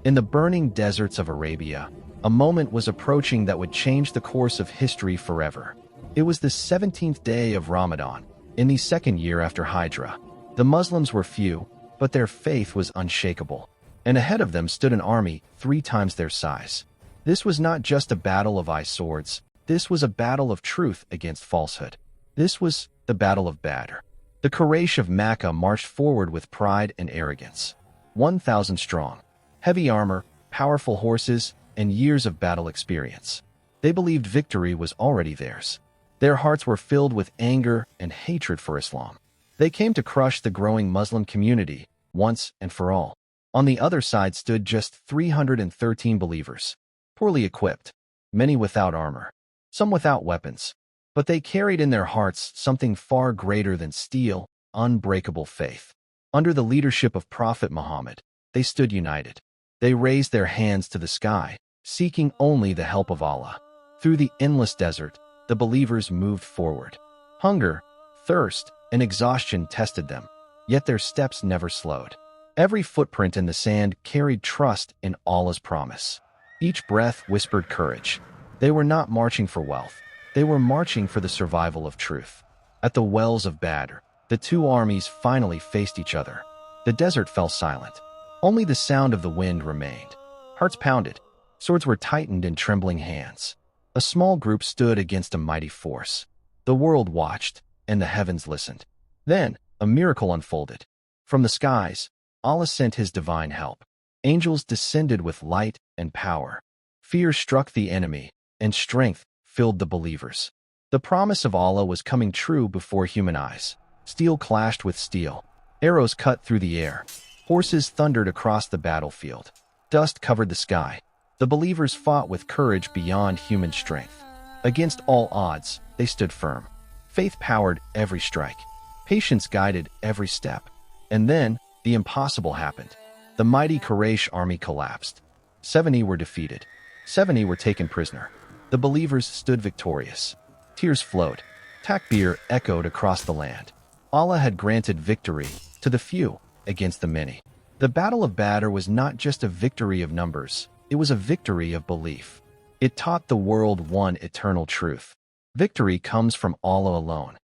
In the burning deserts of Arabia, a moment was approaching that would change the course of history forever. It was the 17th day of Ramadan, in the second year after Hijrah. The Muslims were few, but their faith was unshakable. And ahead of them stood an army 3 times their size. This was not just a battle of swords. This was a battle of truth against falsehood. This was the Battle of Badr. The Quraysh of Makkah marched forward with pride and arrogance. 1,000 strong, heavy armor, powerful horses, and years of battle experience. They believed victory was already theirs. Their hearts were filled with anger and hatred for Islam. They came to crush the growing Muslim community once and for all. On the other side stood just 313 believers, poorly equipped, many without armor, some without weapons. But they carried in their hearts something far greater than steel, unbreakable faith. Under the leadership of Prophet Muhammad, they stood united. They raised their hands to the sky, seeking only the help of Allah. Through the endless desert, the believers moved forward. Hunger, thirst, and exhaustion tested them, yet their steps never slowed. Every footprint in the sand carried trust in Allah's promise. Each breath whispered courage. They were not marching for wealth. They were marching for the survival of truth. At the wells of Badr, the 2 armies finally faced each other. The desert fell silent. Only the sound of the wind remained. Hearts pounded. Swords were tightened in trembling hands. A small group stood against a mighty force. The world watched, and the heavens listened. Then, a miracle unfolded. From the skies, Allah sent His divine help. Angels descended with light and power. Fear struck the enemy, and strength filled the believers. The promise of Allah was coming true before human eyes. Steel clashed with steel. Arrows cut through the air. Horses thundered across the battlefield. Dust covered the sky. The believers fought with courage beyond human strength. Against all odds, they stood firm. Faith powered every strike. Patience guided every step. And then, the impossible happened. The mighty Quraysh army collapsed. 70 were defeated. 70 were taken prisoner. The believers stood victorious. Tears flowed. Takbir echoed across the land. Allah had granted victory to the few against the many. The Battle of Badr was not just a victory of numbers. It was a victory of belief. It taught the world one eternal truth. Victory comes from Allah alone.